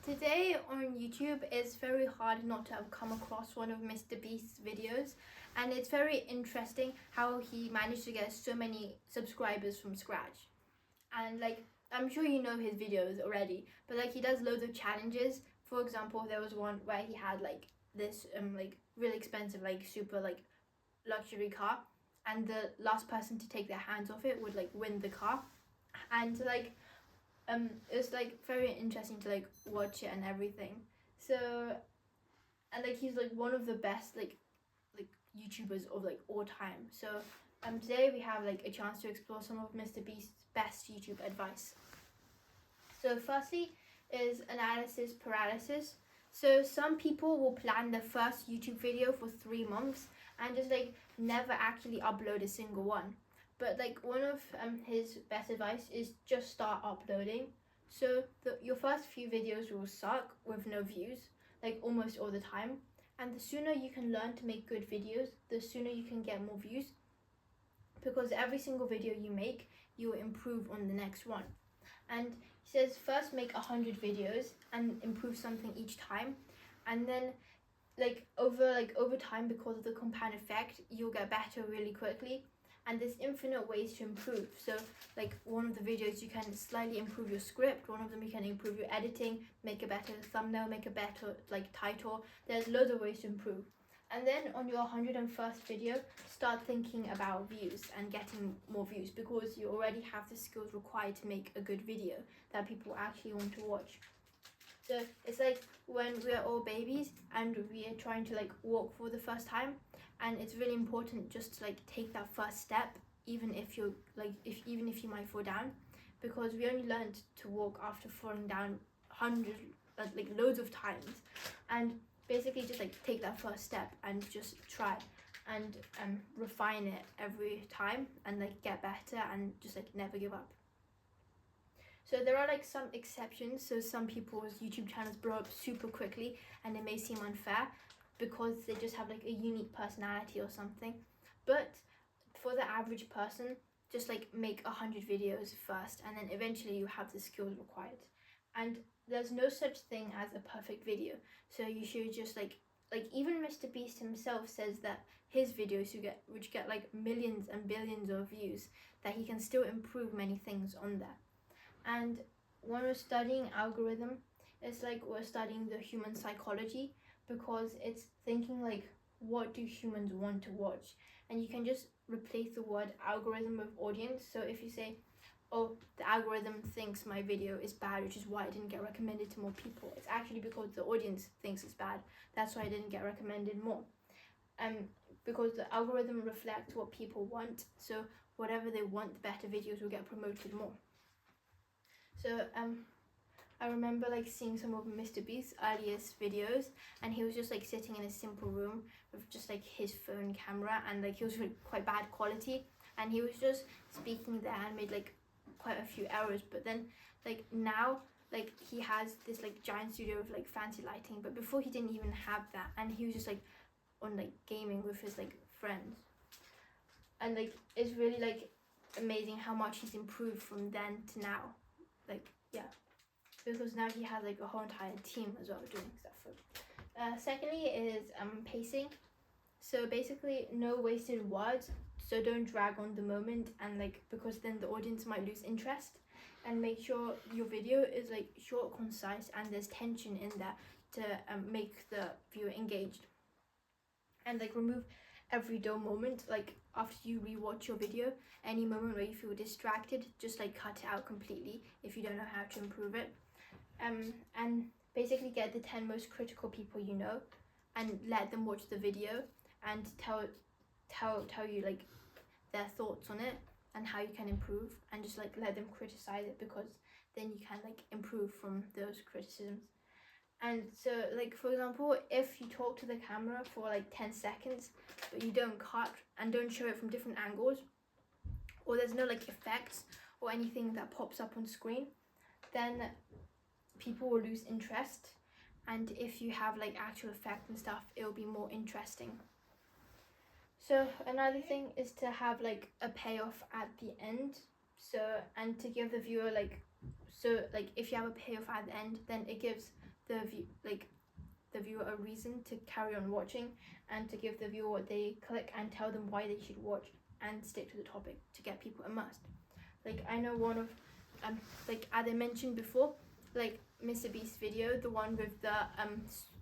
Today on YouTube, it's very hard not to have come across one of MrBeast's videos, and it's very interesting how he managed to get so many subscribers from scratch. And like, I'm sure you know his videos already, but like he does loads of challenges. For example, there was one where he had like this like really expensive, like super like luxury car, and the last person to take their hands off it would like win the car. And like it's like very interesting to like watch it and everything. So, and like he's like one of the best like YouTubers of like all time. So today we have like a chance to explore some of MrBeast's best YouTube advice. So firstly is analysis paralysis. So some people will plan their first YouTube video for 3 months and just like never actually upload a single one. But like one of his best advice is just start uploading. So your first few videos will suck with no views, like almost all the time. And the sooner you can learn to make good videos, the sooner you can get more views. Because every single video you make, you will improve on the next one. And he says first make 100 videos and improve something each time. And then over time, because of the compound effect, you'll get better really quickly. And there's infinite ways to improve. So like one of the videos you can slightly improve your script, one of them you can improve your editing, make a better thumbnail, make a better like title. There's loads of ways to improve. And then on your 101st video, start thinking about views and getting more views, because you already have the skills required to make a good video that people actually want to watch. So it's like when we're all babies and we are trying to like walk for the first time, and it's really important just to like take that first step, even if you're like even if you might fall down, because we only learned to walk after falling down hundreds like loads of times. And basically just like take that first step and just try and refine it every time and like get better and just like never give up. So there are like some exceptions. So some people's YouTube channels blow up super quickly and it may seem unfair because they just have like a unique personality or something. But for the average person, just like make 100 videos first, and then eventually you have the skills required. And there's no such thing as a perfect video. So you should just like even MrBeast himself says that his videos which get like millions and billions of views, that he can still improve many things on there. And when we're studying algorithm, it's like we're studying the human psychology, because it's thinking like, what do humans want to watch? And you can just replace the word algorithm with audience. So if you say, oh, the algorithm thinks my video is bad, which is why it didn't get recommended to more people, it's actually because the audience thinks it's bad. That's why it didn't get recommended more. Because the algorithm reflects what people want. So whatever they want, the better videos will get promoted more. So I remember like seeing some of MrBeast's earliest videos, and he was just like sitting in a simple room with just like his phone camera, and like he was really quite bad quality, and he was just speaking there and made like quite a few errors. But then like now like he has this like giant studio with like fancy lighting, but before he didn't even have that, and he was just like on like gaming with his like friends. And like it's really like amazing how much he's improved from then to now. Like yeah, because now he has like a whole entire team as well doing stuff for him. Secondly is pacing. So basically no wasted words, so don't drag on the moment, and like because then the audience might lose interest. And make sure your video is like short, concise, and there's tension in there to make the viewer engaged. And like remove every dull moment. Like after you rewatch your video, any moment where you feel distracted, just like cut it out completely if you don't know how to improve it. And basically get the 10 most critical people you know and let them watch the video and tell you like their thoughts on it and how you can improve, and just like let them criticize it, because then you can like improve from those criticisms. And so like for example, if you talk to the camera for like 10 seconds but you don't cut and don't show it from different angles, or there's no like effects or anything that pops up on screen, then people will lose interest. And if you have like actual effect and stuff, it will be more interesting. So another thing is to have like a payoff at the end. So, and to give the viewer like, so like if you have a payoff at the end, then it gives the viewer a reason to carry on watching, and to give the viewer what they click and tell them why they should watch and stick to the topic to get people immersed. Like I know one of like as I mentioned before, like MrBeast's video, the one with the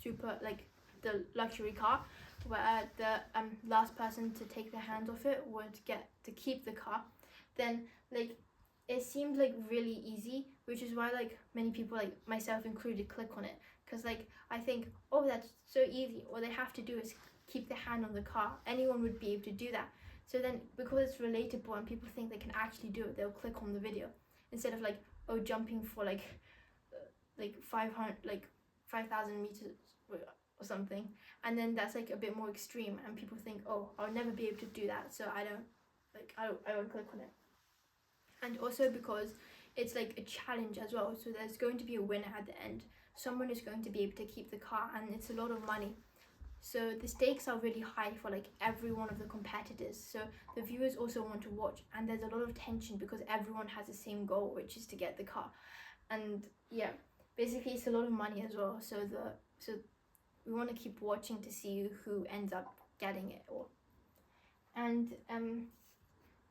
super like the luxury car, where the last person to take their hands off it would get to keep the car. Then like it seemed like really easy, which is why like many people, like myself included, click on it, because like I think, oh, that's so easy, all they have to do is keep their hand on the car, anyone would be able to do that. So then because it's relatable and people think they can actually do it, they'll click on the video instead of like, oh, jumping for like 500 like 5,000 meters or something, and then that's like a bit more extreme and people think, oh, I'll never be able to do that, so I won't click on it. And also because it's like a challenge as well, so there's going to be a winner at the end. Someone is going to be able to keep the car, and it's a lot of money, so the stakes are really high for like every one of the competitors, so the viewers also want to watch, and there's a lot of tension because everyone has the same goal, which is to get the car. And yeah, basically it's a lot of money as well, so we want to keep watching to see who ends up getting it all. And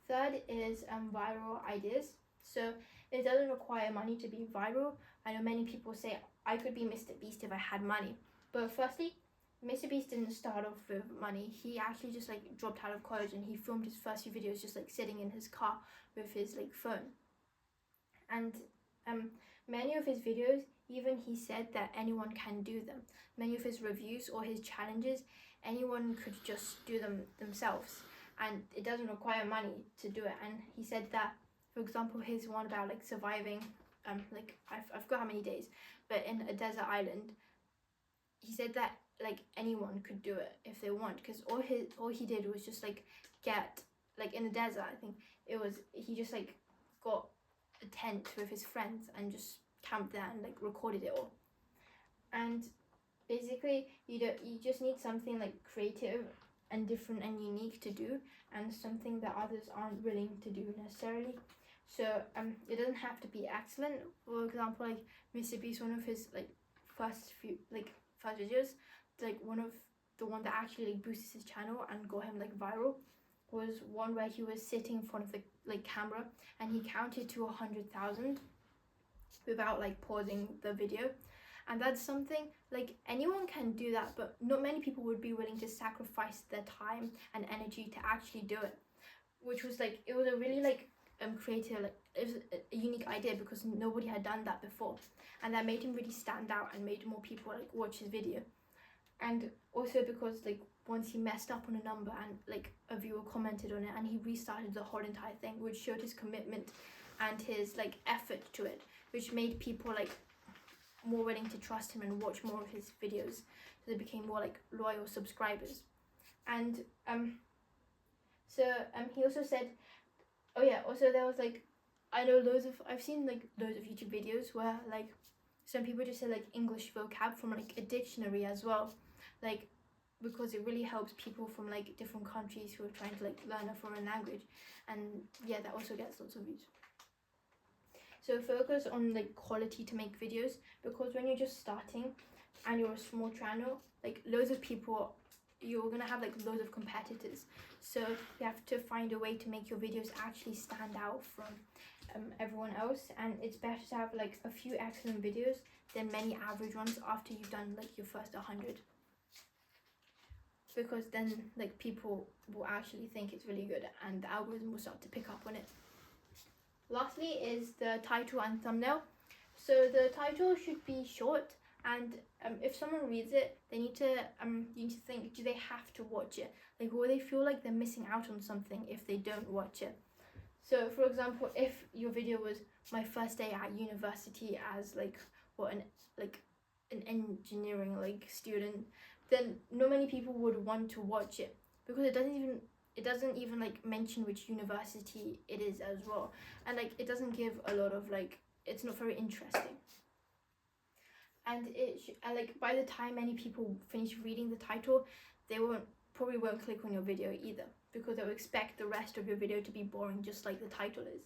third is viral ideas. So it doesn't require money to be viral. I know many people say I could be MrBeast if I had money, but firstly, MrBeast didn't start off with money. He actually just like dropped out of college and he filmed his first few videos just like sitting in his car with his like phone. And many of his videos, even he said that anyone can do them. Many of his reviews or his challenges, anyone could just do them themselves, and it doesn't require money to do it. And he said that, for example, his one about like surviving like I forgot how many days, but in a desert island, he said that like anyone could do it if they want, because all he did was just like get like in the desert, I think it was, he just like got a tent with his friends and just camped there and like recorded it all. And basically you just need something like creative and different and unique to do, and something that others aren't willing to do necessarily. So it doesn't have to be excellent. For example, like MrBeast, one of his like first videos, like the one that actually like boosted his channel and got him like viral, was one where he was sitting in front of the like camera and he counted to 100,000 without like pausing the video. And that's something like anyone can do that, but not many people would be willing to sacrifice their time and energy to actually do it, which was like, it was a really like creative, like it was a unique idea because nobody had done that before, and that made him really stand out and made more people like watch his video. And also because like once he messed up on a number and like a viewer commented on it and he restarted the whole entire thing, which showed his commitment and his like effort to it, which made people like more willing to trust him and watch more of his videos, so they became more like loyal subscribers. And he also said, oh yeah, also there was like, I've seen like loads of YouTube videos where like some people just say like English vocab from like a dictionary as well, like because it really helps people from like different countries who are trying to like learn a foreign language. And yeah, that also gets lots of views. So focus on like quality to make videos, because when you're just starting and you're a small channel, like loads of people, you're gonna have like loads of competitors, so you have to find a way to make your videos actually stand out from everyone else. And it's better to have like a few excellent videos than many average ones after you've done like your first 100, because then like people will actually think it's really good and the algorithm will start to pick up on it. Lastly is the title and thumbnail. So the title should be short, and if someone reads it, they need to you need to think, do they have to watch it? Like, will they feel like they're missing out on something if they don't watch it? So for example, if your video was my first day at university as like an engineering like student, then not many people would want to watch it, because it doesn't even like mention which university it is as well, and like it doesn't give a lot of like, it's not very interesting. And like by the time many people finish reading the title, they probably won't click on your video either, because they'll expect the rest of your video to be boring, just like the title is.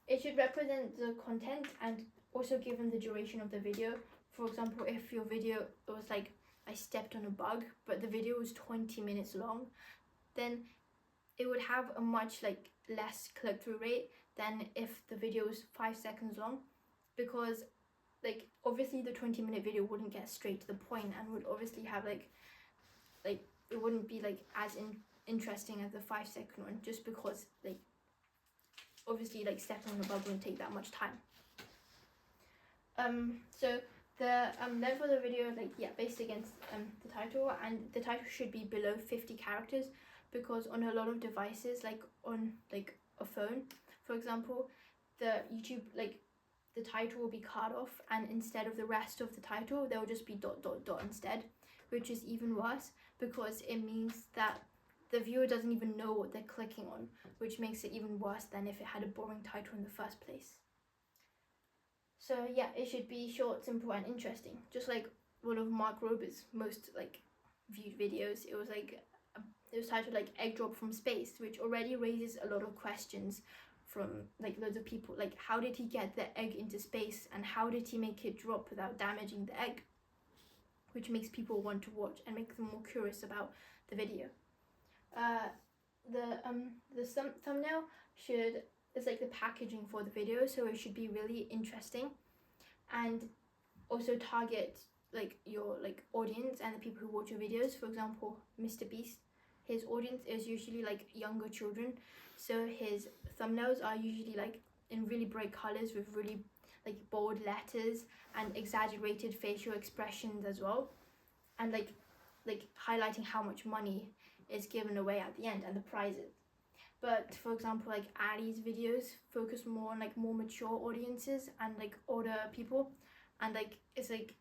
It should represent the content, and also given the duration of the video, for example, if your video was like I stepped on a bug, but the video was 20 minutes long, then it would have a much like less click-through rate than if the video was 5 seconds long, because like obviously the 20-minute video wouldn't get straight to the point and would obviously have like it wouldn't be like as interesting as the 5-second one, just because like obviously like stepping on a bug wouldn't take that much time. So the length of the video, like based against the title, and the title should be below 50 characters, because on a lot of devices, like on like a phone for example, the YouTube like the title will be cut off, and instead of the rest of the title there will just be ... instead, which is even worse because it means that the viewer doesn't even know what they're clicking on, which makes it even worse than if it had a boring title in the first place. So yeah, it should be short, simple and interesting. Just like one of Mark Rober's most like viewed videos, it was titled like Egg Drop from Space, which already raises a lot of questions from like loads of people, like how did he get the egg into space and how did he make it drop without damaging the egg, which makes people want to watch and make them more curious about the video. The thumbnail is like the packaging for the video, so it should be really interesting and also target like your like audience and the people who watch your videos. For example, MrBeast, his audience is usually like younger children, so his thumbnails are usually like in really bright colors with really like bold letters and exaggerated facial expressions as well, and like highlighting how much money is given away at the end and the prizes. But for example, like Ali's videos focus more on like more mature audiences and like older people, and like it's like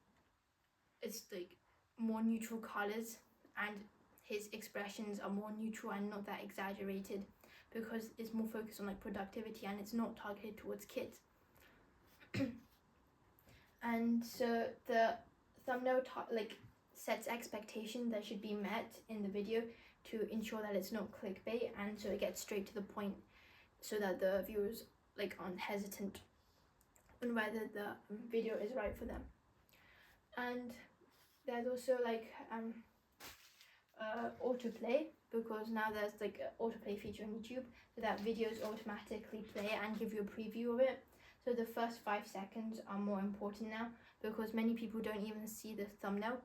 more neutral colors, and his expressions are more neutral and not that exaggerated, because it's more focused on like productivity and it's not targeted towards kids. And so the thumbnail sets expectation that should be met in the video to ensure that it's not clickbait, and so it gets straight to the point, so that the viewers like aren't hesitant on whether the video is right for them. And there's also like autoplay, because now there's like an autoplay feature on YouTube, so that videos automatically play and give you a preview of it. So the first 5 seconds are more important now, because many people don't even see the thumbnail.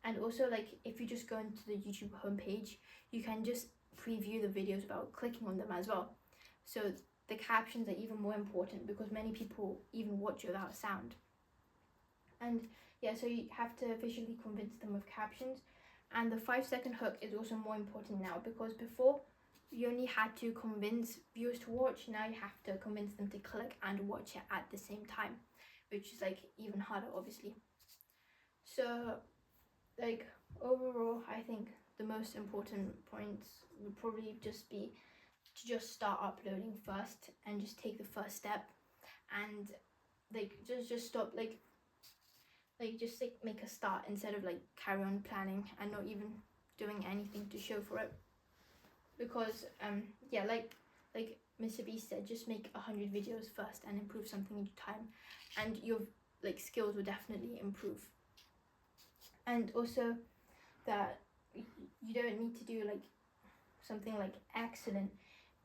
And also, like if you just go into the YouTube homepage, you can just preview the videos without clicking on them as well. So the captions are even more important, because many people even watch it without sound. And yeah, so you have to visually convince them with captions. And the 5-second hook is also more important now, because before you only had to convince viewers to watch, now you have to convince them to click and watch it at the same time, which is like even harder obviously. So like overall, I think the most important points would probably just be to just start uploading first and just take the first step, and like just stop just make a start instead of like carry on planning and not even doing anything to show for it. Because yeah, like MrBeast said, just make 100 videos first and improve something each time, and your like skills will definitely improve. And also that you don't need to do like something like excellent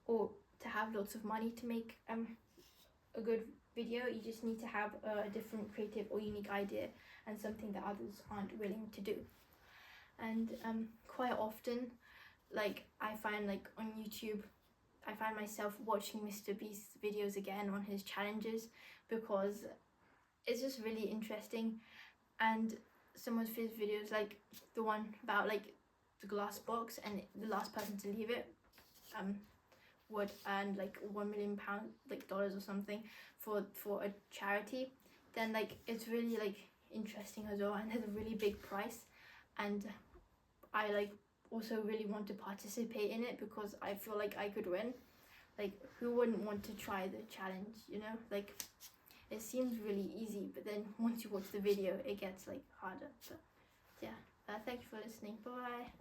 or to have lots of money to make a good video. You just need to have a different creative or unique idea and something that others aren't willing to do. And quite often, like I find like on YouTube, I find myself watching MrBeast's videos again on his challenges, because it's just really interesting. And some of his videos, like the one about like the glass box and the last person to leave it would earn like £1 million like dollars or something for a charity, then like it's really like interesting as well, and has a really big price. And I like also really want to participate in it, because I feel like I could win. Like who wouldn't want to try the challenge, you know? Like it seems really easy, but then once you watch the video it gets like harder. But yeah, thank you for listening. Bye.